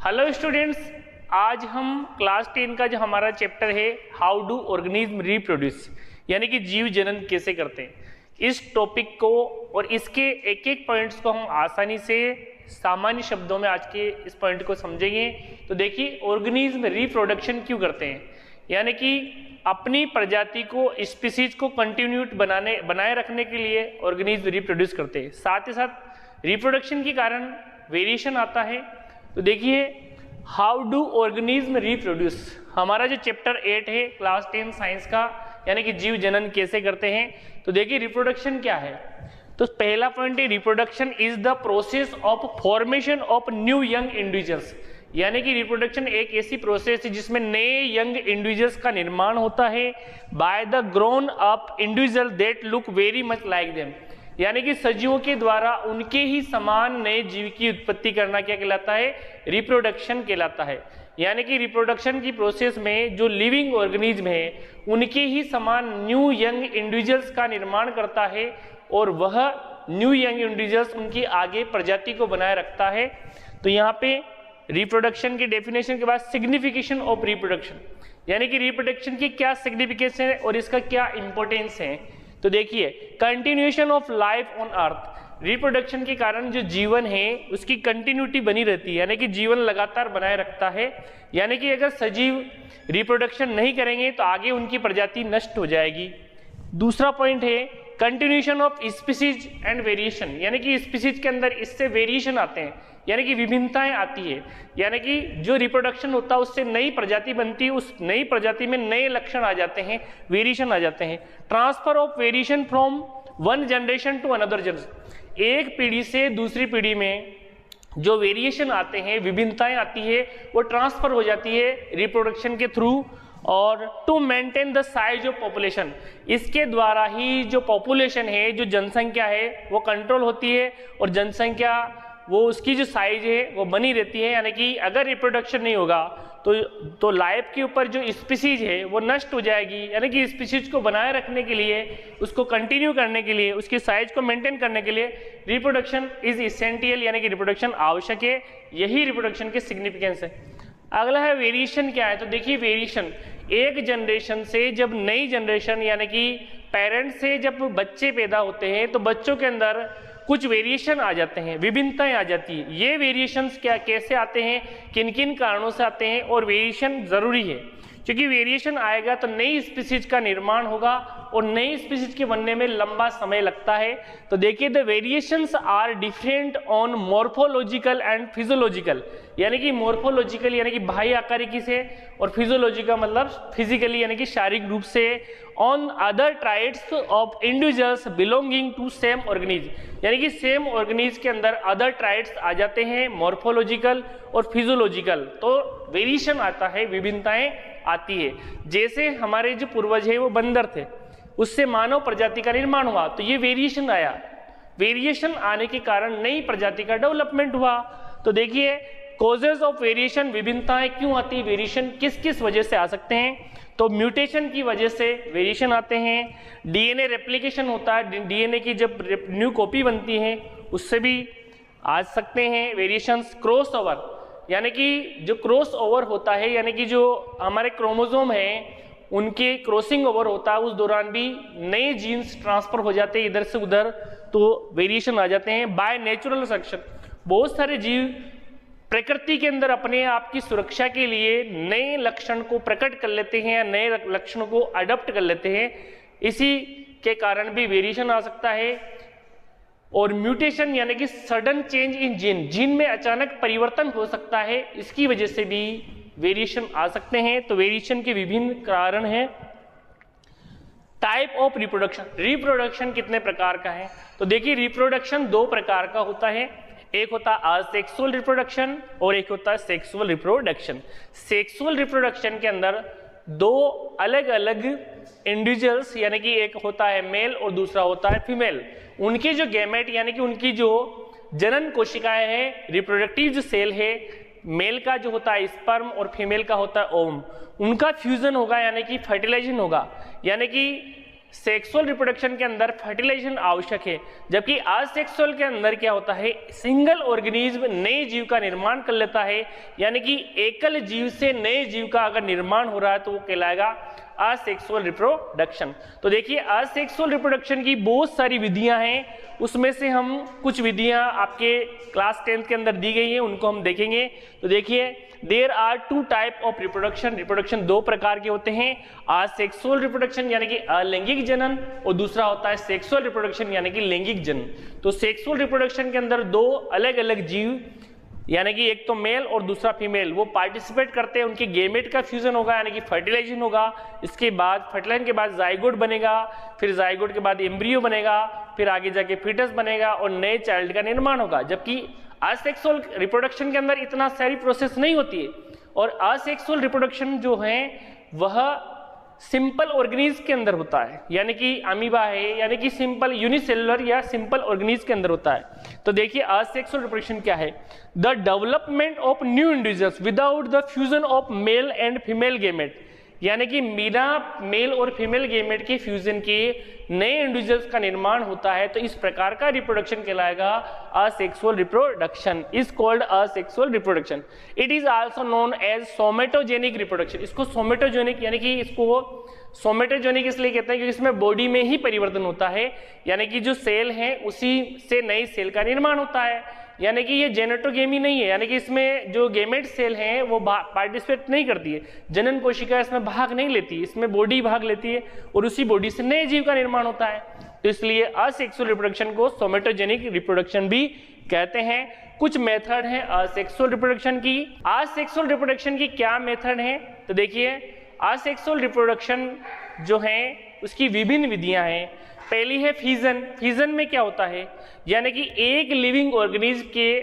Hello students, आज हम class 10 का जो हमारा चैप्टर है हाउ डू ऑर्गेनिज्म रिप्रोड्यूस यानी कि जीव जनन कैसे करते हैं, इस टॉपिक को और इसके एक एक पॉइंट्स को हम आसानी से सामान्य शब्दों में आज के इस पॉइंट को समझेंगे। तो देखिए, ऑर्गेनिज्म रिप्रोडक्शन क्यों करते हैं, यानी कि अपनी प्रजाति को, स्पीसीज को कंटिन्यूट बनाए रखने के लिए ऑर्गेनिज्म रिप्रोड्यूस करते हैं। साथ ही साथ रिप्रोडक्शन के कारण वेरिएशन आता है। तो देखिए, हाउ डू ऑर्गेनिज्म रिप्रोड्यूस, हमारा जो चैप्टर 8 है क्लास 10 साइंस का, यानी कि जीव जनन कैसे करते हैं। तो देखिए, रिप्रोडक्शन क्या है। तो पहला पॉइंट है, reproduction is the process of formation of new young individuals, यानी कि रिप्रोडक्शन एक ऐसी प्रोसेस है जिसमें नए यंग इंडिविजुअल्स का निर्माण होता है by the grown up individual that look very much like them, यानी कि सजीवों के द्वारा उनके ही समान नए जीव की उत्पत्ति करना क्या कहलाता है, रिप्रोडक्शन कहलाता है। यानी कि रिप्रोडक्शन की प्रोसेस में जो लिविंग ऑर्गेनिज्म है उनके ही समान न्यू यंग इंडिविजुअल्स का निर्माण करता है और वह न्यू यंग इंडिविजुअल्स उनकी आगे प्रजाति को बनाए रखता है। तो यहाँ पे रिप्रोडक्शन की डेफिनेशन के बाद सिग्निफिकेशन ऑफ रिप्रोडक्शन, यानी कि रिप्रोडक्शन की क्या सिग्निफिकेशन है और इसका क्या इंपॉर्टेंस है। तो देखिए, continuation of life on earth, reproduction के कारण जो जीवन है उसकी कंटिन्यूटी बनी रहती है, यानी कि जीवन लगातार बनाए रखता है। यानी कि अगर सजीव रिप्रोडक्शन नहीं करेंगे तो आगे उनकी प्रजाति नष्ट हो जाएगी। दूसरा पॉइंट है continuation of species and variation, यानी कि स्पीसीज के अंदर इससे वेरिएशन आते हैं, यानी कि विभिन्नताएं आती है। यानी कि जो रिप्रोडक्शन होता है उससे नई प्रजाति बनती है, उस नई प्रजाति में नए लक्षण आ जाते हैं, वेरिएशन आ जाते हैं। Transfer of variation from one generation to another generation, एक पीढ़ी से दूसरी पीढ़ी में जो वेरिएशन आते हैं, विभिन्नताएं आती है, वो ट्रांसफर हो जाती है रिप्रोडक्शन के थ्रू। और to maintain the size of population, इसके द्वारा ही जो पॉपुलेशन है, जो जनसंख्या है वो कंट्रोल होती है और जनसंख्या वो उसकी जो साइज है वो बनी रहती है। यानी कि अगर रिप्रोडक्शन नहीं होगा तो लाइफ के ऊपर जो स्पीसीज है वो नष्ट हो जाएगी। यानी कि स्पीसीज को बनाए रखने के लिए, उसको कंटिन्यू करने के लिए, उसकी साइज को मेंटेन करने के लिए रिप्रोडक्शन इज इसेंशियल, यानी कि रिप्रोडक्शन आवश्यक है। यही रिप्रोडक्शन की सिग्निफिकेंस है। अगला है वेरिएशन क्या है। तो देखिए, वेरिएशन एक जनरेशन से जब नई जनरेशन, यानी कि पेरेंट्स से जब बच्चे पैदा होते हैं तो बच्चों के अंदर कुछ वेरिएशन आ जाते हैं, विभिन्नताएं आ जाती है। ये वेरिएशंस क्या, कैसे आते हैं, किन किन कारणों से आते हैं, और वेरिएशन जरूरी है क्योंकि वेरिएशन आएगा तो नई स्पीसीज का निर्माण होगा और नई स्पीसीज के बनने में लंबा समय लगता है। तो देखिए, the variations are different on morphological and physiological, यानी कि मॉर्फोलॉजिकल यानी कि बाह्य आकारिकी से, और फिजियोलॉजिकल मतलब फिजिकली यानी कि शारीरिक रूप से, on other traits of individuals belonging to same organism, यानी कि सेम ऑर्गेनिज्म के अंदर अदर ट्राइट्स आ जाते हैं, मॉर्फोलॉजिकल और फिजियोलॉजिकल। तो वेरिएशन आता है, विभिन्नताएं आती है। जैसे हमारे जो पूर्वज है वो बंदर थे, उससे मानव प्रजाति का निर्माण हुआ, तो ये वेरिएशन आया। वेरिएशन आने के कारण नई प्रजाति का डेवलपमेंट हुआ। तो देखिए, कॉजेज ऑफ वेरिएशन, विभिन्नताएं क्यों आती है, वेरिएशन किस किस वजह से आ सकते हैं। तो म्यूटेशन की वजह से वेरिएशन आते हैं, डीएनए रेप्लिकेशन होता है, डीएनए की जब न्यू कॉपी बनती है उससे भी आ सकते हैं वेरिएशंस। क्रॉस ओवर, यानी कि जो क्रॉस ओवर होता है, यानी कि जो हमारे क्रोमोसोम है उनके क्रॉसिंग ओवर होता है, उस दौरान भी नए जीन्स ट्रांसफर हो जाते हैं इधर से उधर, तो वेरिएशन आ जाते हैं। बाय नेचुरल सिलेक्शन, बहुत सारे जीव प्रकृति के अंदर अपने आप की सुरक्षा के लिए नए लक्षण को प्रकट कर लेते हैं या नए लक्षणों को अडॉप्ट कर लेते हैं, इसी के कारण भी वेरिएशन आ सकता है। और म्यूटेशन यानी कि sudden change in gene, gene में अचानक परिवर्तन हो सकता है, इसकी वजह से भी वेरिएशन आ सकते हैं। तो वेरिएशन के विभिन्न कारण हैं। टाइप ऑफ रिप्रोडक्शन, रिप्रोडक्शन कितने प्रकार का है। तो देखिए, रिप्रोडक्शन दो प्रकार का होता है, एक होता है असेक्सुअल रिप्रोडक्शन और एक होता है सेक्सुअल रिप्रोडक्शन। सेक्सुअल रिप्रोडक्शन के अंदर दो अलग अलग इंडिविजुअल्स, यानी कि एक होता है मेल और दूसरा होता है फीमेल, उनके जो गैमेट यानी कि उनकी जो जनन कोशिकाएं हैं, रिप्रोडक्टिव जो सेल है, मेल का जो होता है स्पर्म और फीमेल का होता है ओवम, उनका फ्यूजन होगा यानी कि फर्टिलाइजेशन होगा। यानी कि सेक्सुअल रिप्रोडक्शन के अंदर फर्टिलाइजेशन आवश्यक है, जबकि असेक्सुअल के अंदर क्या होता है, सिंगल ऑर्गेनिज्म नए जीव का निर्माण कर लेता है, यानी कि एकल जीव से नए जीव का अगर निर्माण हो रहा है तो वो कहलाएगा असेक्सुअल रिप्रोडक्शन। तो देखिए असेक्सुअल रिप्रोडक्शन की बहुत सारी विधियां हैं, उसमें से हम कुछ विधियां आपके क्लास 10th के अंदर दी गई हैं, उनको हम देखेंगे। तो देखिए there are two type of reproduction, reproduction दो प्रकार के होते हैं, असेक्सुअल रिप्रोडक्शन यानी कि अलैंगिक जनन, और दूसरा होता है सेक्सुअल रिप्रोडक्शन यानी कि लैंगिक जनन। तो सेक्सुअल रिप्रोडक्शन के अंदर दो अलग अलग जीव यानी कि एक तो मेल और दूसरा फीमेल वो पार्टिसिपेट करते हैं, उनके गेमेट का फ्यूजन होगा यानी कि फर्टिलाइजेशन होगा, इसके बाद फर्टिलाइजेशन के बाद जाइगोट बनेगा, फिर जाइगोट के बाद एम्ब्रियो बनेगा, फिर आगे जाके फीटस बनेगा और नए चाइल्ड का निर्माण होगा। जबकि असेक्सुअल रिप्रोडक्शन के अंदर इतना सारी प्रोसेस नहीं होती है, और असेक्सुअल रिप्रोडक्शन जो है वह सिंपल ऑर्गेनिज्म के अंदर होता है, यानी कि अमीबा है, यानी कि सिंपल यूनिसेलुलर या सिंपल ऑर्गेनिज्म के अंदर होता है। तो देखिए असेक्सुअल रिप्रोडक्शन क्या है, the development of new individuals without the fusion of male and female gamete, यानी कि बिना मेल और फीमेल गेमेट के फ्यूजन के नए इंडिविजुअल्स का निर्माण होता है, तो इस प्रकार का रिप्रोडक्शन कहलाएगा asexual reproduction, is called asexual reproduction. It is also known as somatogenic reproduction. इसको सोमेटोजेनिक यानी कि इसको सोमेटोजेनिक इसलिए कहते हैं क्योंकि इसमें बॉडी में ही परिवर्तन होता है, यानी कि जो सेल है उसी से नई सेल का निर्माण होता है, यानी कि ये जेनेटोगेमी नहीं है, यानी कि इसमें जो गेमेट सेल हैं वो पार्टिसिपेट नहीं करती है, जनन कोशिका इसमें भाग नहीं लेती, इसमें बॉडी भाग लेती है और उसी बॉडी से नए जीव का निर्माण होता है। तो इसलिए असेक्सुअल रिप्रोडक्शन को सोमेटोजेनिक रिप्रोडक्शन भी कहते हैं। कुछ मेथड हैं असेक्सुअल रिप्रोडक्शन की। असेक्सुअल रिप्रोडक्शन की क्या मेथड है, तो देखिए असेक्सुअल रिप्रोडक्शन जो है उसकी विभिन्न विधियां हैं। पहली है फीजन। फीजन में क्या होता है, यानी कि एक लिविंग ऑर्गेनिज्म के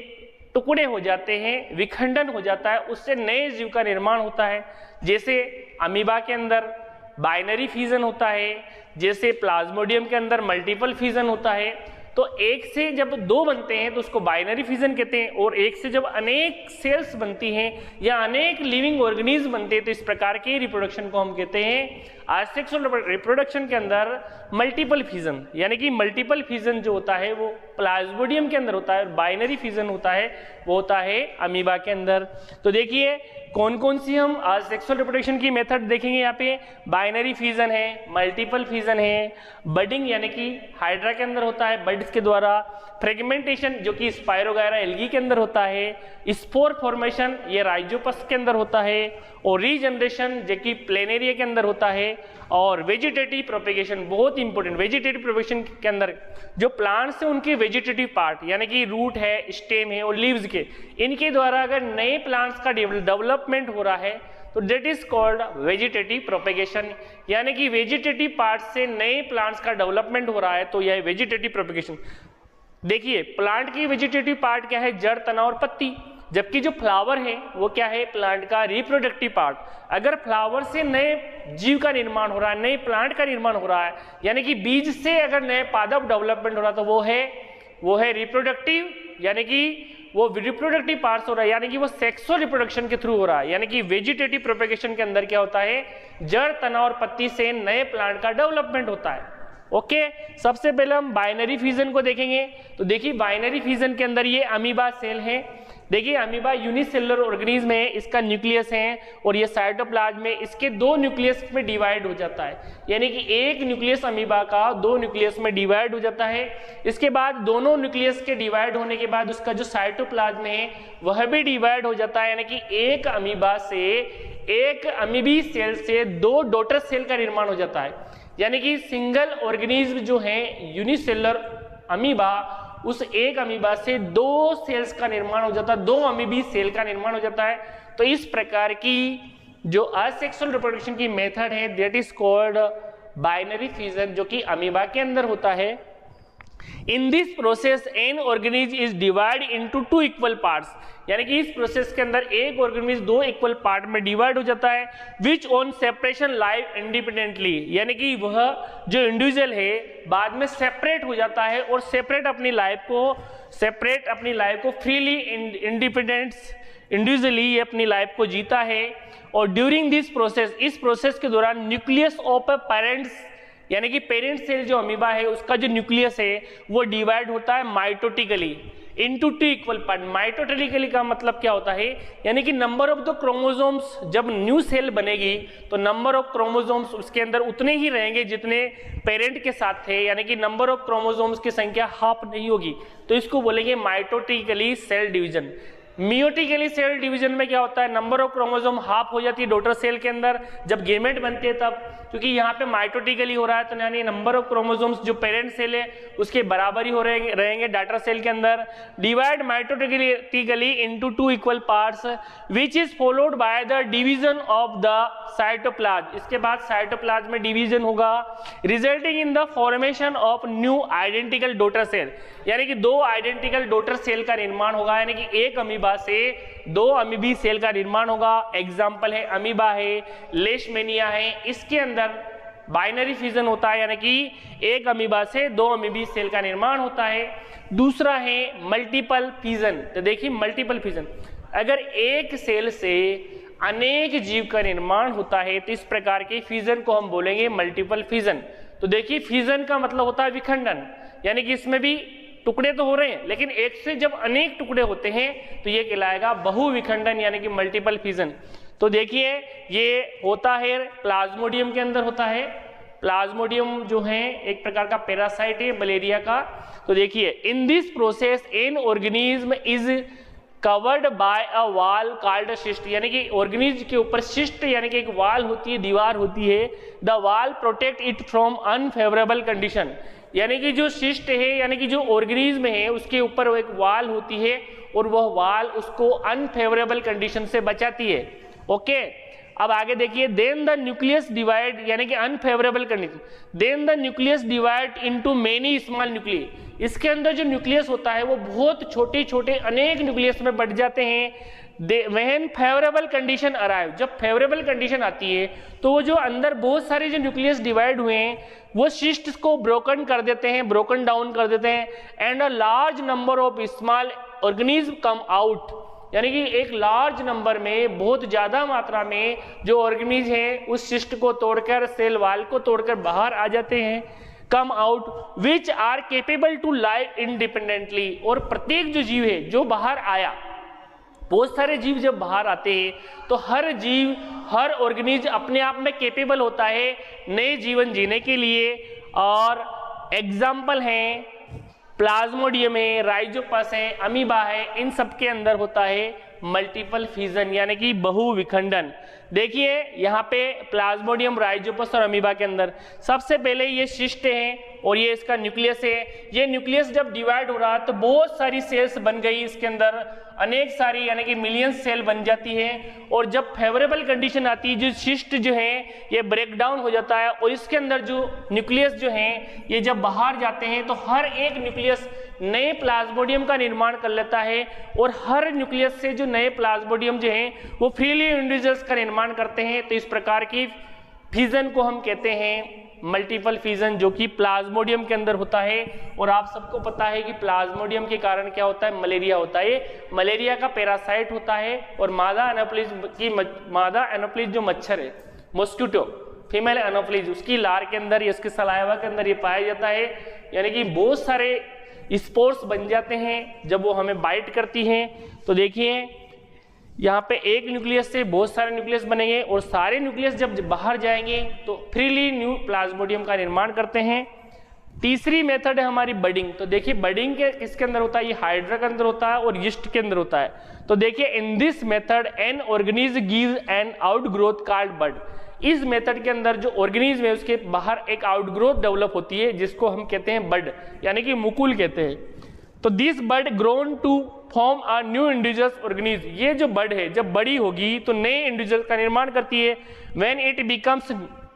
टुकड़े हो जाते हैं, विखंडन हो जाता है, उससे नए जीव का निर्माण होता है। जैसे अमीबा के अंदर बाइनरी फीजन होता है, जैसे प्लाज्मोडियम के अंदर मल्टीपल फीजन होता है। तो एक से जब दो बनते हैं तो उसको बाइनरी फिजन कहते हैं, और एक से जब अनेक सेल्स बनती हैं या अनेक लिविंग ऑर्गेनिज्म बनते हैं तो इस प्रकार के रिप्रोडक्शन को हम कहते हैं असेक्सुअल रिप्रोडक्शन के अंदर मल्टीपल फिजन, यानी कि मल्टीपल फिजन जो होता है वो प्लाज्मोडियम के अंदर होता है और बाइनरी फिजन होता है वो होता है अमीबा के अंदर। तो देखिए कौन कौन सी हम असेक्सुअल रिप्रोडक्शन की मेथड देखेंगे। यहाँ पे बाइनरी फिजन है, मल्टीपल फिजन है, बडिंग यानी कि हाइड्रा के अंदर होता है बड्स के द्वारा, फ्रेगमेंटेशन जो कि स्पाइरोगायरा एल्गी के अंदर होता है, स्पोर फॉर्मेशन ये राइजोपस के अंदर होता है, और रीजनरेशन जो कि प्लेनेरिया के अंदर होता है, और वेजिटेटिव प्रोपेगेशन बहुत इंपॉर्टेंट। वेजिटेटिव प्रोपेगेशन के अंदर जो प्लांट्स है उनके वेजिटेटिव पार्ट यानी कि रूट है, स्टेम है और लीव्स के, इनके द्वारा अगर नए प्लांट्स का डेवलपमेंट हो रहा है तो that is called vegetative propagation, यानी कि वेजिटेटिव पार्ट से नए प्लांट्स का डेवलपमेंट हो रहा है तो यह वेजिटेटिव प्रोपेगेशन। देखिए प्लांट की वेजिटेटिव पार्ट क्या है, जड़, तना और पत्ती, जबकि जो फ्लावर है वो क्या है, प्लांट का रिप्रोडक्टिव पार्ट। अगर फ्लावर से नए जीव का निर्माण हो रहा है, नए प्लांट का निर्माण हो रहा है, यानी कि बीज से अगर नए पादप डेवलपमेंट हो रहा है तो वो है रिप्रोडक्टिव, यानी कि वो रिप्रोडक्टिव पार्ट्स हो रहा है, यानी कि वो सेक्सुअल रिप्रोडक्शन के थ्रू हो रहा है। यानी कि वेजिटेटिव प्रोपेगेशन के अंदर क्या होता है, जड़, तना और पत्ती से नए प्लांट का डेवलपमेंट होता है। ओके सबसे पहले हम बाइनरी फिजन को देखेंगे। तो देखिए बाइनरी फिजन के अंदर ये अमीबा सेल है। देखिए अमीबा यूनिसेलुलर ऑर्गेनिज्म है, इसका न्यूक्लियस है और ये साइटोप्लाज्म में इसके दो न्यूक्लियस में डिवाइड हो जाता है, यानी कि एक न्यूक्लियस अमीबा का दो न्यूक्लियस में डिवाइड हो जाता है। इसके बाद दोनों न्यूक्लियस के डिवाइड होने के बाद उसका जो साइटोप्लाज्म है वह भी डिवाइड हो जाता है, यानी कि एक अमीबा से, एक अमीबी सेल से दो डॉटर सेल का निर्माण हो जाता है। यानी कि सिंगल ऑर्गेनिज्म जो है यूनिसेलुलर अमीबा, उस एक अमीबा से दो सेल्स का निर्माण हो जाता है, दो अमीबी सेल का निर्माण हो जाता है। तो इस प्रकार की जो असेक्सुअल रिप्रोडक्शन की मेथड है that is called binary fission, जो कि अमीबा के अंदर होता है। In this process an organism is divide into two equal parts, यानी कि इस प्रोसेस के अंदर एक ऑर्गेनिज्म दो इक्वल पार्ट में डिवाइड हो जाता है, which on separation live independently, यानी कि वह जो इंडिविजुअल है बाद में सेपरेट हो जाता है और सेपरेट अपनी लाइफ को फ्रीली इंडिपेंडेंस इंडिविजुअली ये अपनी लाइफ को जीता है। और ड्यूरिंग दिस प्रोसेस, इस प्रोसेस के दौरान न्यूक्लियस ऑफ पेरेंट्स यानी कि पेरेंट सेल जो अमीबा है उसका जो न्यूक्लियस है वो डिवाइड होता है mitotically into 2 equal part. Mitotically का मतलब क्या होता है, यानी कि नंबर ऑफ द क्रोमोसोम्स, जब न्यू सेल बनेगी तो नंबर ऑफ क्रोमोसोम्स उसके अंदर उतने ही रहेंगे जितने पेरेंट के साथ थे, यानी कि नंबर ऑफ क्रोमोसोम्स की संख्या हाफ नहीं होगी, तो इसको बोलेंगे mitotically cell division. Meiotically cell division में क्या होता है, नंबर ऑफ क्रोमोसोम हाफ हो जाती है डॉटर सेल के अंदर जब गेमेट बनते हैं तब, क्योंकि यहाँ पे माइटोटिकली हो रहा है तो यानी नंबर ऑफ क्रोमोसोम्स जो पेरेंट सेल है उसके बराबर ही हो रहेंगे डॉटर सेल के अंदर। Divide mitotically into 2 equal parts which is followed by the division of the cytoplasm. इसके बाद साइटोप्लाज्म में डिवीजन होगा resulting in the formation of new identical daughter cell, यानी कि 2 आइडेंटिकल डॉटर सेल का निर्माण होगा, यानी कि एक अमीबा से 2 अमीबी सेल का निर्माण होगा। एग्जाम्पल है अमीबा है, लेशमेनिया है, इसके अंदर बाइनरी फिजन होता है, यानी कि एक अमीबा से 2 अमीबी सेल का निर्माण होता है। दूसरा है मल्टीपल फिजन। तो देखिए मल्टीपल फिजन, अगर एक सेल से अनेक जीव का निर्माण होता है तो इस प्रकार के फिजन को हम बोलेंगे मल्टीपल फिजन। तो देखिए फिजन का मतलब होता है विखंडन, यानी कि इसमें भी टुकड़े तो हो रहे हैं लेकिन एक से जब अनेक टुकड़े होते हैं तो ये कहलाएगा बहुविखंडन, यानी कि मल्टीपल फिजन। तो देखिए ये होता है प्लाज्मोडियम के अंदर होता है। प्लाज्मोडियम जो है एक प्रकार का पैरासाइट है मलेरिया का। तो देखिए in this process an organism is covered by a wall called शिस्ट, यानी कि ऑर्गेनिज्म के ऊपर शिस्ट यानी कि एक वॉल होती है, दीवार होती है। The wall protect it from unfavourable condition, यानी कि जो शिस्ट है यानी कि जो ऑर्गेनिज्म है उसके ऊपर एक वॉल होती है और वह वॉल उसको अनफेवरेबल कंडीशन से बचाती है। ओके, अब आगे देखिए देन द न्यूक्लियस डिवाइड, यानी कि unfavourable condition, then the nucleus divide into many small nucleus. इसके अंदर जो न्यूक्लियस होता है वो बहुत छोटे छोटे अनेक न्यूक्लियस में बढ़ जाते हैं। व्हेन फेवरेबल कंडीशन अराइव, जब फेवरेबल कंडीशन आती है तो वो जो अंदर बहुत सारे जो न्यूक्लियस डिवाइड हुए हैं वो शिस्ट को ब्रोकन कर देते हैं, ब्रोकन डाउन कर देते हैं, and a large number of small organism come out, यानी कि एक लार्ज नंबर में बहुत ज्यादा मात्रा में जो ऑर्गेनिज्म है उस शिस्ट को तोड़कर, सेल वाल को तोड़कर बाहर आ जाते हैं, come out which are capable to live independently. और प्रत्येक जो जीव है जो बाहर आया, बहुत सारे जीव जब बाहर आते हैं तो हर जीव, हर ऑर्गेनिज्म अपने आप में केपेबल होता है नए जीवन जीने के लिए। और एग्जाम्पल हैं प्लाज्मोडियम है, राइजोपस है, अमीबा है, इन सब के अंदर होता है मल्टीपल फिजन, यानी कि बहुविखंडन। देखिए यहाँ पे प्लाज्मोडियम, राइजोपस और अमीबा के अंदर सबसे पहले ये शिस्ट है और ये इसका न्यूक्लियस है। ये न्यूक्लियस जब डिवाइड हो रहा है तो बहुत सारी सेल्स बन गई, इसके अंदर अनेक सारी यानी कि मिलियंस सेल बन जाती है। और जब फेवरेबल कंडीशन आती है जो शिस्ट जो है ये ब्रेक डाउन हो जाता है और इसके अंदर जो न्यूक्लियस जो है ये जब बाहर जाते हैं तो हर एक न्यूक्लियस नए प्लाज्मोडियम का निर्माण कर लेता है और हर न्यूक्लियस से जो नए प्लाज्मोडियम जो हैं वो फ्रीली इंडिविजुअल्स का निर्माण करते हैं। तो इस प्रकार की फिजन को हम कहते हैं मल्टीपल फिजन, जो कि प्लाज्मोडियम के अंदर होता है। और आप सबको पता है कि प्लाज्मोडियम के कारण क्या होता है, मलेरिया होता है। मलेरिया का पैरासाइट होता है और मादा एनोफ्लिस जो मच्छर है, मॉस्किटो, फीमेल एनोफ्लिस, उसकी लार के अंदर या उसके सलाइवा के अंदर ये पाया जाता है। यानी कि बहुत सारे स्पोर्स बन जाते हैं जब वो हमें बाइट करती हैं। तो देखिए यहाँ पे एक न्यूक्लियस से बहुत सारे न्यूक्लियस बनेंगे और सारे न्यूक्लियस जब बाहर जाएंगे तो फ्रीली न्यू प्लाज्मोडियम का निर्माण करते हैं। तीसरी मेथड है हमारी बडिंग। तो देखिए बडिंग के किसके अंदर होता है, ये हाइड्रा के अंदर होता है और यीस्ट के अंदर होता है। तो देखिए in this method an organism gives an outgrowth called bud. इस मेथड के अंदर जो ऑर्गेनिज्म है उसके बाहर एक आउटग्रोथ डेवलप होती है जिसको हम कहते हैं बड, यानी कि मुकुल कहते हैं। तो this bud grown to form a new individuals organism. ये जो बड है जब बड़ी होगी तो नए इंडिविजुअल का निर्माण करती है। व्हेन इट बिकम्स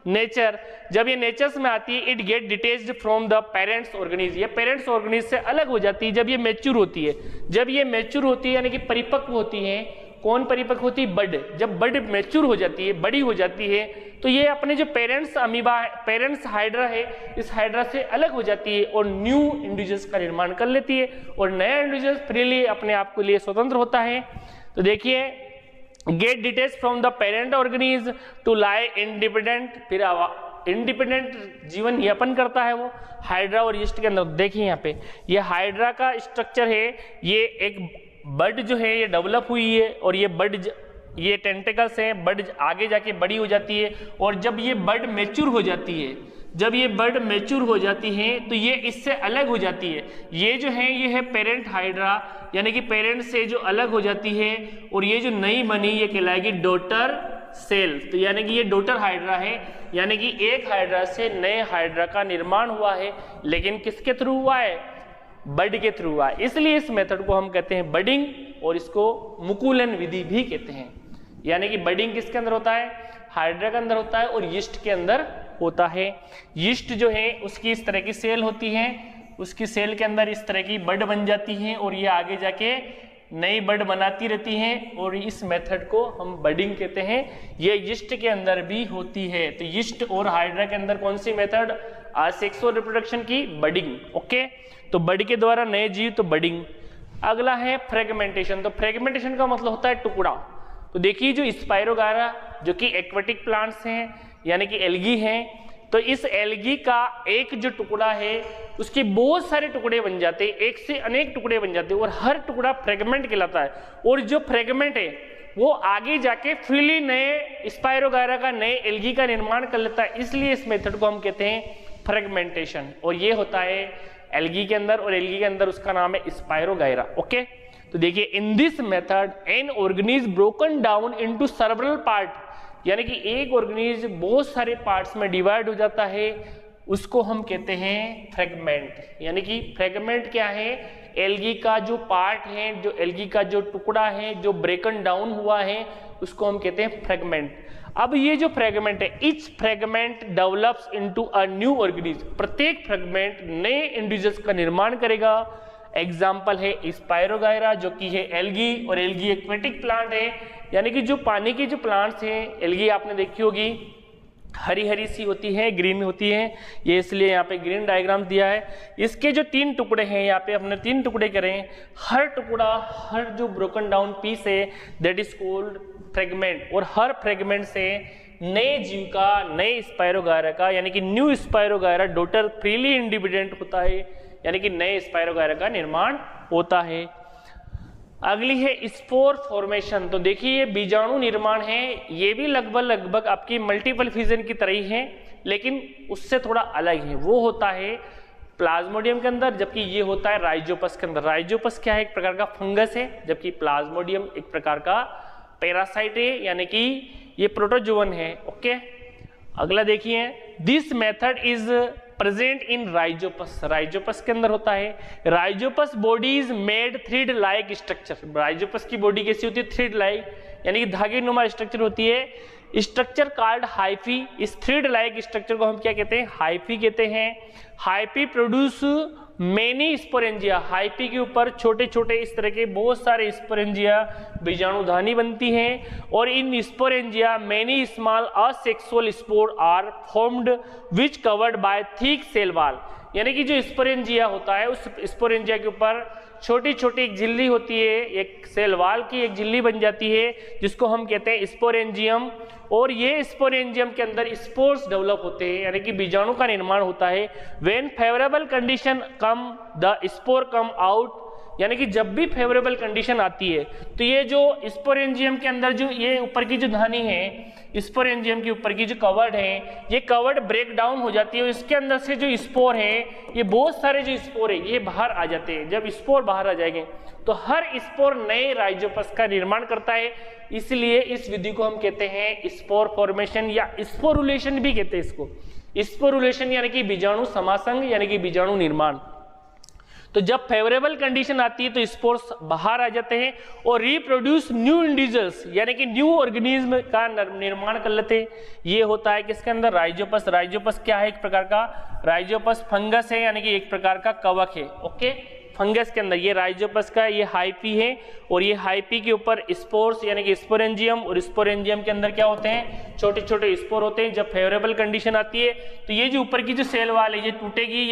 नेचर, जब ये नेचर्स में आती है, it get detached from the parents organism. ये पेरेंट्स ऑर्गेनिज्म से अलग हो जाती है जब ये मैच्योर होती है। जब ये मैच्योर होती है यानी कि परिपक्व होती है। कौन परिपक्व होती है, बड। जब बड मैच्योर हो जाती है, बड़ी हो जाती है, तो ये अपने जो पेरेंट्स अमीबा, पेरेंट्स हाइड्रा है, इस हाइड्रा से अलग हो जाती है और न्यू इंडिविजुअल्स का निर्माण कर लेती है और नया इंडिविजुअल फ्रीली अपने आप के लिए स्वतंत्र होता है। तो देखिए get detach from the parent organism to lie independent, फिर इंडिपेंडेंट जीवन यापन करता है वो हाइड्रा और यीस्ट के अंदर। देखिए यहाँ पे ये हाइड्रा का स्ट्रक्चर है, ये एक बड जो है ये डेवलप हुई है और ये बड ये टेंटिकल्स हैं, बड आगे जाके बड़ी हो जाती है और जब ये बड मैच्योर हो जाती है, जब ये बड मैच्योर हो जाती है तो ये इससे अलग हो जाती है। ये जो है ये है पेरेंट हाइड्रा, यानी कि पेरेंट से जो अलग हो जाती है और ये जो नई बनी ये कहलाएगी डॉटर सेल। तो यानी कि ये डॉटर हाइड्रा है, यानी कि एक हाइड्रा से नए हाइड्रा का निर्माण हुआ है, लेकिन किसके थ्रू हुआ है? बड के थ्रू हुआ है। इसलिए इस मेथड को हम कहते हैं बडिंग और इसको मुकुलन विधि भी कहते हैं। यानी कि बडिंग किसके अंदर होता है? हाइड्रा के अंदर होता है और यीस्ट के अंदर होता है। यीस्ट जो है उसकी इस तरह की सेल होती है, उसकी सेल के अंदर इस तरह की बड बन जाती है और ये आगे जाके नई बड बनाती रहती हैं और इस मेथड को हम बडिंग कहते हैं। ये यीस्ट के अंदर भी होती है। तो यीस्ट और हाइड्रा के अंदर कौन सी मेथड? सेक्सुअल रिप्रोडक्शन की बडिंग। ओके, तो बड के द्वारा नए जीव, तो बडिंग। अगला है फ्रेगमेंटेशन। तो फ्रेगमेंटेशन का मतलब होता है टुकड़ा। तो देखिए जो स्पाइरोगायरा जो कि एक्वेटिक प्लांट्स हैं यानी कि एल्गी हैं, तो इस एल्गी का एक जो टुकड़ा है उसके बहुत सारे टुकड़े बन जाते हैं, एक से अनेक टुकड़े बन जाते हैं और हर टुकड़ा फ्रेगमेंट कहलाता है। और जो फ्रेगमेंट है वो आगे जाके फ्रीली नए स्पाइरोगायरा का, नए एल्गी का निर्माण कर लेता है। इसलिए इस मेथड को हम कहते हैं फ्रेगमेंटेशन और ये होता है एल्गी के अंदर और एल्गी के अंदर उसका नाम है स्पाइरोगायरा। ओके, तो देखिए in this method an organism broken down into several part, यानी कि एक ऑर्गेनिज्म बहुत सारे पार्ट्स में डिवाइड हो जाता है, उसको हम कहते हैं फ्रेगमेंट। यानी कि फ्रेगमेंट क्या है? एल्गी का जो पार्ट है, जो एल्गी का जो टुकड़ा है जो ब्रेकन डाउन हुआ है उसको हम कहते हैं फ्रेगमेंट। अब ये जो फ्रेगमेंट है, etch fragment develops into a new organism, प्रत्येक फ्रेगमेंट नए इंडिविजुअल्स का निर्माण करेगा। एग्जाम्पल है स्पाइरोगायरा जो कि है एल्गी, और एल्गी एक्वेटिक प्लांट है, यानी कि जो पानी के जो प्लांट्स हैं। एल्गी आपने देखी होगी हरी हरी सी होती है, ग्रीन होती है, ये इसलिए यहाँ पे ग्रीन डायग्राम दिया है। इसके जो 3 टुकड़े हैं, यहाँ पे हमने 3 टुकड़े करें, हर टुकड़ा, हर जो ब्रोकन डाउन पीस है दैट इज कॉल्ड फ्रेगमेंट, और हर फ्रेगमेंट से नए जीव का, नए स्पाइरोगायरा का, यानी कि new spirogyra daughter freely independent होता है, यानी कि नए स्पाइरोगायरा का निर्माण होता है। अगली है स्पोर फॉर्मेशन। तो देखिए ये बीजाणु निर्माण है, ये भी लगभग आपकी मल्टीपल फिजन की तरह ही है, लेकिन उससे थोड़ा अलग है। वो होता है प्लाज्मोडियम के अंदर, जबकि ये होता है राइजोपस के अंदर। राइजोपस क्या है? एक प्रकार का फंगस है, जबकि प्लाज्मोडियम एक प्रकार का पैरासाइट है, यानी कि ये प्रोटोजोवन है। ओके, अगला देखिए this method is present in Rhizopus. Rhizopus के अंदर होता है। Rhizopus body is made thread like structure. Rhizopus की बॉडी कैसी होती है? थ्रेड लाइक, यानी कि धागे नुमा स्ट्रक्चर होती है। Structure called hyphae. इस थ्रेड लाइक स्ट्रक्चर को हम क्या कहते हैं? हाइफी कहते हैं। Hyphae produce many sporangia. Hyphae के ऊपर छोटे छोटे इस तरह के बहुत सारे स्पोरेंजिया, बीजाणुधानी बनती हैं, और in sporangia many small asexual spore are formed which covered by thick cell wall. यानी कि जो स्पोरेंजिया होता है उस स्पोरेंजिया के ऊपर छोटी छोटी एक झिल्ली होती है, एक सेल वॉल की एक झिल्ली बन जाती है जिसको हम कहते हैं स्पोरेंजियम, और ये स्पोरेंजियम के अंदर स्पोर्स डेवलप होते हैं, यानी कि बीजाणु का निर्माण होता है। When favourable condition come the spore come out, यानी कि जब भी फेवरेबल कंडीशन आती है तो ये जो स्पोरेंजियम के अंदर जो ये ऊपर की जो धानी है, स्पोरेंजियम के ऊपर की जो कवर्ड है, ये कवर्ड ब्रेक डाउन हो जाती है और इसके अंदर से जो स्पोर है, ये बहुत सारे जो स्पोर है ये बाहर आ जाते हैं। जब स्पोर बाहर आ जाएंगे तो हर स्पोर नए राइजोपस का निर्माण करता है, इसलिए इस विधि को हम कहते हैं स्पोर फॉर्मेशन या स्पोरुलेशन भी कहते हैं इसको। स्पोरुलेशन यानी कि बीजाणु समासंग, यानी कि बीजाणु निर्माण। तो जब फेवरेबल कंडीशन आती है तो स्पोर्स बाहर आ जाते हैं और रिप्रोड्यूस न्यू इंडिविजुअल्स, यानी कि न्यू ऑर्गेनिज्म का निर्माण कर लेते हैं। ये होता है किसके अंदर? राइजोपस। राइजोपस क्या है? एक प्रकार का राइजोपस फंगस है, यानी कि एक प्रकार का कवक है। ओके, फंगस के अंदर ये राइजोपस का ये हाइपी है, और ये हाइपी के ऊपर स्पोर्स यानी कि स्पोरेंजियम, और स्पोरेंजियम के अंदर क्या होते हैं? छोटे छोटे स्पोर होते हैं। जब फेवरेबल कंडीशन आती है तो ये जो ऊपर की जो सेल वाल है ये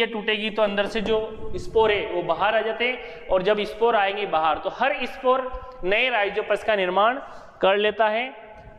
टूटेगी तो अंदर से जो स्पोर है वो बाहर आ जाते हैं, और जब स्पोर आएंगे बाहर तो हर स्पोर नए राइजोपस का निर्माण कर लेता है।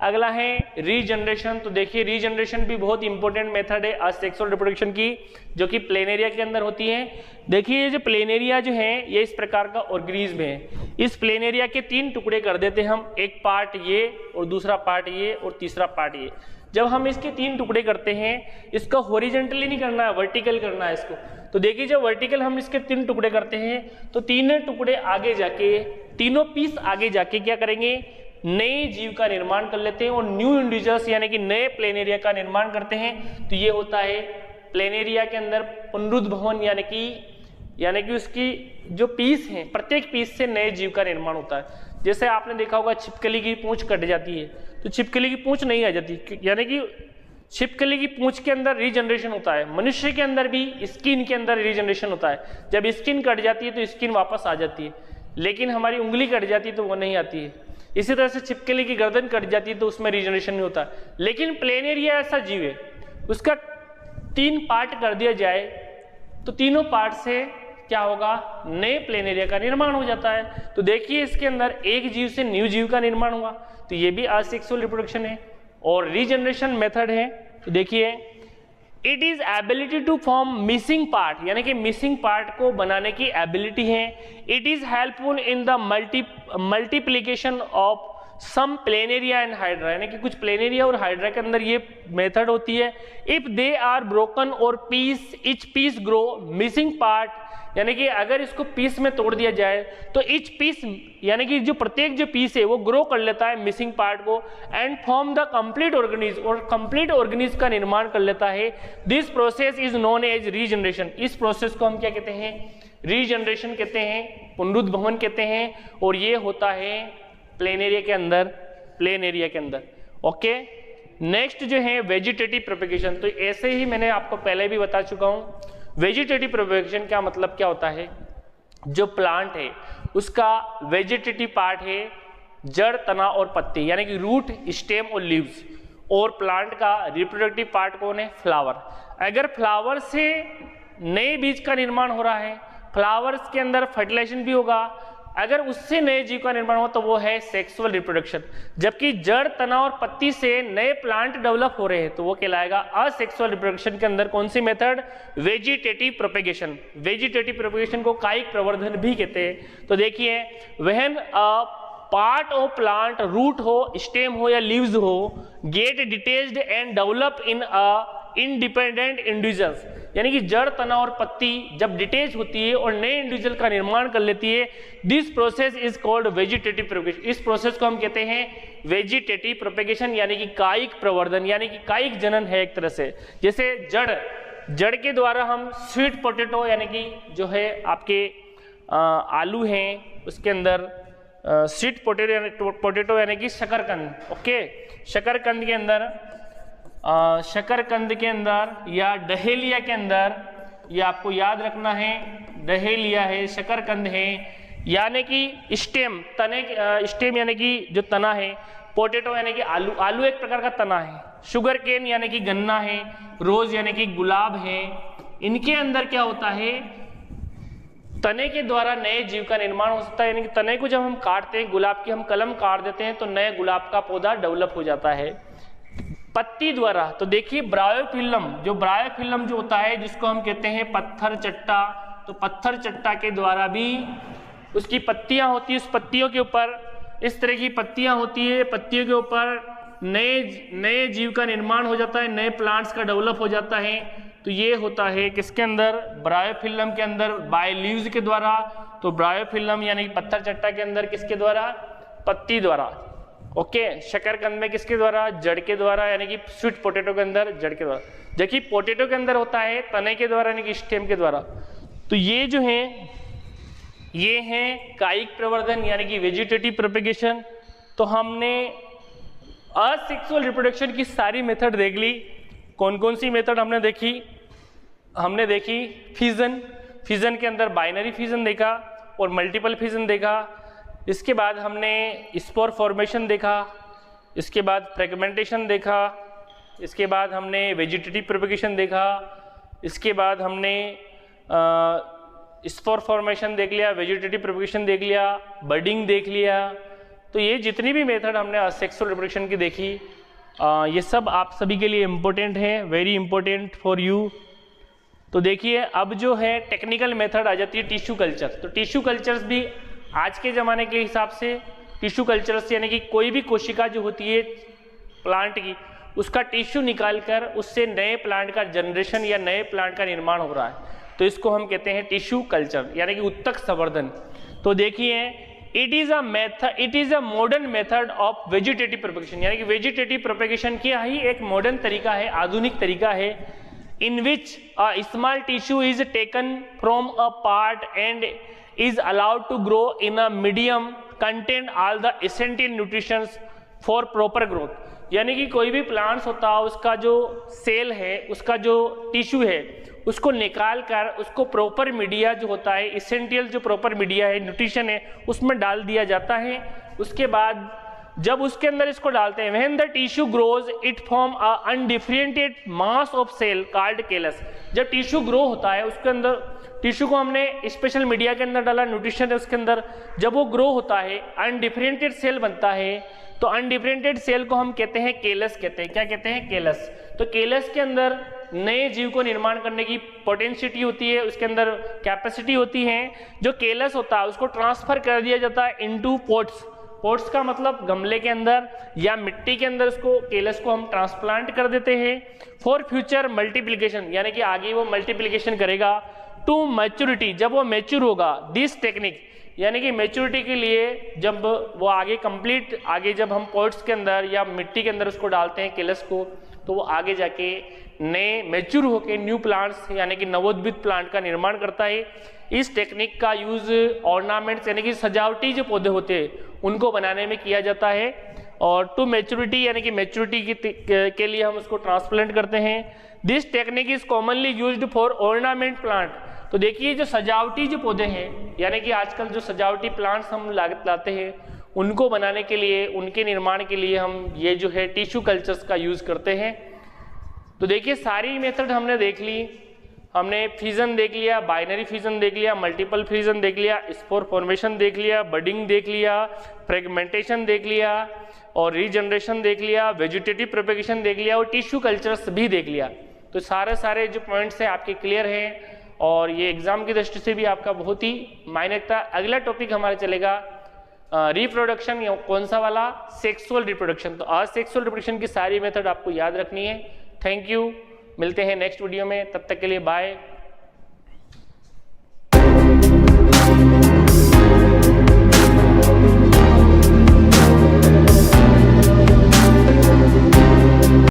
अगला है रीजनरेशन। तो देखिए रीजनरेशन भी बहुत इंपॉर्टेंट मेथड है असेक्सुअल रिप्रोडक्शन की, जो कि प्लेनेरिया के अंदर होती है। देखिए ये जो प्लेनेरिया जो है ये इस प्रकार का ऑर्गेनिज्म है। इस प्लेनेरिया के 3 टुकड़े कर देते हैं हम, एक पार्ट ये और दूसरा पार्ट ये और तीसरा पार्ट ये। जब हम इसके 3 टुकड़े करते हैं, इसको हॉरिजेंटली नहीं करना है, वर्टिकल करना है इसको। तो देखिए जब वर्टिकल हम इसके 3 टुकड़े करते हैं तो तीनों टुकड़े आगे जाके, तीनों पीस आगे जाके क्या करेंगे, नए जीव का निर्माण कर लेते हैं और न्यू इंडिविजुअल्स यानी कि नए प्लेनेरिया का निर्माण करते हैं। तो ये होता है प्लेनेरिया के अंदर पुनरुद्भवन, यानी कि उसकी जो पीस हैं, प्रत्येक पीस से नए जीव का निर्माण होता है। जैसे आपने देखा होगा छिपकली की पूंछ कट जाती है तो छिपकली की पूंछ नहीं आ जाती, यानी कि छिपकली की पूंछ के अंदर रीजनरेशन होता है। मनुष्य के अंदर भी स्किन के अंदर रीजनरेशन होता है। जब स्किन कट जाती है तो स्किन वापस आ जाती है, लेकिन हमारी उंगली कट जाती है तो वो नहीं आती है। इसी तरह से छिपकली की गर्दन कट जाती है तो उसमें रीजनरेशन नहीं होता। लेकिन प्लेनेरिया ऐसा जीव है, उसका 3 पार्ट कर दिया जाए तो तीनों पार्ट से क्या होगा, नए प्लेनेरिया का निर्माण हो जाता है। तो देखिए इसके अंदर एक जीव से न्यू जीव का निर्माण हुआ, तो ये भी असेक्सुअल रिप्रोडक्शन है और रीजनरेशन मेथड है। तो देखिए it is ability to form missing part, यानी कि मिसिंग पार्ट को बनाने की एबिलिटी है। It is helpful in the multiplication of some planaria and hydra, यानी कि कुछ प्लेनेरिया और हाइड्रा के अंदर ये मेथड होती है। इफ दे आर ब्रोकन और piece, each piece grow missing part, यानी कि अगर इसको पीस में तोड़ दिया जाए तो इच पीस यानी कि जो प्रत्येक जो पीस है वो ग्रो कर लेता है मिसिंग पार्ट को and form the complete organism, और कंप्लीट ऑर्गेनिज्म का निर्माण कर लेता है। This process is known as regeneration. इस प्रोसेस को हम क्या कहते हैं, रीजनरेशन कहते हैं, पुनरुद्भवन कहते हैं, और ये होता है प्लेनेरिया के अंदर, ओके। नेक्स्ट जो है वेजिटेटिव प्रोपेगेशन। तो ऐसे ही मैंने आपको पहले भी बता चुका हूं, वेजिटेटिव प्रोपेगेशन का मतलब क्या होता है, जो प्लांट है उसका वेजिटेटिव पार्ट है जड़, तना और पत्ती, यानी कि रूट, स्टेम और लीव्स, और प्लांट का रिप्रोडक्टिव पार्ट कौन है, फ्लावर। अगर फ्लावर से नए बीज का निर्माण हो रहा है, फ्लावर्स के अंदर फर्टिलाइजेशन भी होगा, अगर उससे नए जीव का निर्माण हो तो वो है सेक्सुअल रिप्रोडक्शन। जबकि जड़, तना और पत्ती से नए प्लांट डेवलप हो रहे हैं तो वो कहलाएगा असेक्सुअल रिप्रोडक्शन के अंदर कौन सी method, vegetative propagation. Vegetative propagation को कायिक प्रवर्धन भी कहते हैं। तो देखिए when a part of plant, root हो, स्टेम हो या लीव्स हो, get detached and develop in a independent individuals, यानी कि जड़, तना और पत्ती जब डिटेच होती है और नए इंडिविजुअल का निर्माण कर लेती है, this process is called vegetative propagation. इस प्रोसेस को हम कहते हैं वेजिटेटिव प्रोपेगेशन, यानी कि कायिक प्रवर्धन, यानी कि कायिक जनन है एक तरह से। जैसे जड़ के द्वारा हम स्वीट पोटैटो, यानी कि जो है आपके आलू हैं उसके अंदर स्वीट पोटैटो यानी कि शकरकंद, ओके, शकरकंद के अंदर या डहेलिया के अंदर, ये आपको याद रखना है, डहेलिया है, शकरकंद है, यानी कि स्टेम, स्टेम यानी कि जो तना है, पोटैटो यानी कि आलू एक प्रकार का तना है, शुगर केन यानी कि गन्ना है, रोज यानी कि गुलाब है। इनके अंदर क्या होता है, तने के द्वारा नए जीव का निर्माण हो सकता है, यानी कि तने को जब हम काटते हैं, गुलाब की हम कलम काट देते हैं तो नए गुलाब का पौधा डेवलप हो जाता है। पत्ती द्वारा, तो देखिए ब्रायोफिल्म जो होता है, जिसको हम कहते हैं पत्थर चट्टा, तो पत्थर चट्टा के द्वारा भी उसकी पत्तियां होती है, उस पत्तियों के ऊपर इस तरह की पत्तियां होती है, पत्तियों के ऊपर नए जीव का निर्माण हो जाता है, नए प्लांट्स का डेवलप हो जाता है। तो ये होता है किसके अंदर, ब्रायोफिल्म के अंदर, बाय लीव्स के द्वारा। तो ब्रायोफिल्म यानी कि पत्थर चट्टा के अंदर किसके द्वारा, पत्ती द्वारा, ओके। शकरकंद में किसके द्वारा, जड़ के द्वारा, यानी कि स्वीट पोटैटो के अंदर जड़ के द्वारा। जबकि पोटैटो के अंदर होता है तने के द्वारा, यानी कि स्टेम के द्वारा। तो ये जो है ये है कायिक प्रवर्धन यानी कि वेजिटेटिव प्रोपेगेशन। तो हमने असेक्सुअल रिप्रोडक्शन की सारी मेथड देख ली। कौन कौन सी मेथड हमने देखी, फिजन के अंदर बाइनरी फिजन देखा और मल्टीपल फिजन देखा। इसके बाद हमने स्पोर फॉर्मेशन देखा, इसके बाद फ्रेगमेंटेशन देखा, इसके बाद हमने वेजिटेटिव प्रोपेगेशन देखा, इसके बाद हमने स्पोर फॉर्मेशन देख लिया, वेजिटेटिव प्रोपेगेशन देख लिया, बडिंग देख लिया, तो ये जितनी भी मेथड हमने सेक्सुअल रिप्रोडक्शन की देखी, ये सब आप सभी के लिए इम्पोर्टेंट है, वेरी इंपॉर्टेंट फॉर यू। तो देखिए अब जो है टेक्निकल मेथड आ जाती है टिश्यू कल्चर। तो टिश्यू कल्चर्स भी आज के ज़माने के हिसाब से टिश्यू कल्चर्स यानी कि कोई भी कोशिका जो होती है प्लांट की, उसका टिश्यू निकालकर उससे नए प्लांट का जनरेशन या नए प्लांट का निर्माण हो रहा है, तो इसको हम कहते हैं टिश्यू कल्चर यानी कि उत्तक संवर्धन। तो देखिए it is a modern method of vegetative propagation, यानी कि वेजिटेटिव प्रोपेगेशन की ही एक मॉडर्न तरीका है, आधुनिक तरीका है, in which a small tissue is taken from a part and is allowed to grow in a medium contain all the essential nutrients for proper growth। यानी कि कोई भी प्लांट्स होता है उसका जो सेल है, उसका जो टिश्यू है, उसको निकाल कर उसको प्रॉपर मीडिया जो होता है, इसेंशियल जो प्रॉपर मीडिया है, न्यूट्रिशन है, उसमें डाल दिया जाता है। उसके बाद जब उसके अंदर इसको डालते हैं, when the tissue grows it form a undifferentiated mass of cell called callus. जब टिश्यू ग्रो होता है उसके अंदर, टिश्यू को हमने स्पेशल मीडिया के अंदर डाला, न्यूट्रिशन है उसके अंदर, जब वो ग्रो होता है अनडिफरेंशिएटेड सेल बनता है, तो अनडिफरेंशिएटेड सेल को हम कहते हैं केलस कहते हैं। क्या कहते हैं? केलस। तो केलस के अंदर नए जीव को निर्माण करने की पोटेंशियलिटी होती है, उसके अंदर कैपेसिटी होती है। जो केलस होता है उसको ट्रांसफर कर दिया जाता है इनटू पोट्स। पोट्स का मतलब गमले के अंदर या मिट्टी के अंदर उसको केलस को हम ट्रांसप्लांट कर देते हैं फॉर फ्यूचर मल्टीप्लिकेशन, यानी कि आगे वो मल्टीप्लिकेशन करेगा। टू मैच्योरिटी, जब वो मैच्योर होगा, दिस टेक्निक यानी कि मैच्योरिटी के लिए जब वो आगे कंप्लीट, आगे जब हम पॉट्स के अंदर या मिट्टी के अंदर उसको डालते हैं केलस को, तो वो आगे जाके नए मैच्योर होके न्यू प्लांट्स यानी कि नवोद्भित प्लांट का निर्माण करता है। इस टेक्निक का यूज ऑर्नामेंट्स यानी कि सजावटी जो पौधे होते हैं उनको बनाने में किया जाता है। और टू मैच्योरिटी यानी कि मैच्योरिटी के लिए हम उसको ट्रांसप्लांट करते हैं। This technique is commonly used for ornament plant. तो देखिए जो सजावटी जो पौधे हैं, यानी कि आजकल जो सजावटी प्लांट्स हम लाते हैं, उनको बनाने के लिए, उनके निर्माण के लिए हम ये जो है टिश्यू कल्चर्स का यूज करते हैं। तो देखिए सारी मेथड हमने देख ली, हमने फ्यूजन देख लिया, बाइनरी फ्यूजन देख लिया, मल्टीपल फ्यूजन देख लिया, स्पोर फॉर्मेशन देख लिया, बडिंग देख लिया, फ्रेगमेंटेशन देख लिया और रीजनरेशन देख लिया, वेजिटेटिव प्रोपेगेशन देख लिया और टिश्यू कल्चर्स भी देख लिया। तो सारे जो पॉइंट्स हैं आपके क्लियर हैं और ये एग्जाम की दृष्टि से भी आपका बहुत ही मायने रखता है। अगला टॉपिक हमारा चलेगा रिप्रोडक्शन, या कौन सा वाला? Sexual reproduction. तो आज सेक्सुअल रिप्रोडक्शन की सारी मेथड आपको याद रखनी है। थैंक यू, मिलते हैं नेक्स्ट वीडियो में, तब तक के लिए बाय।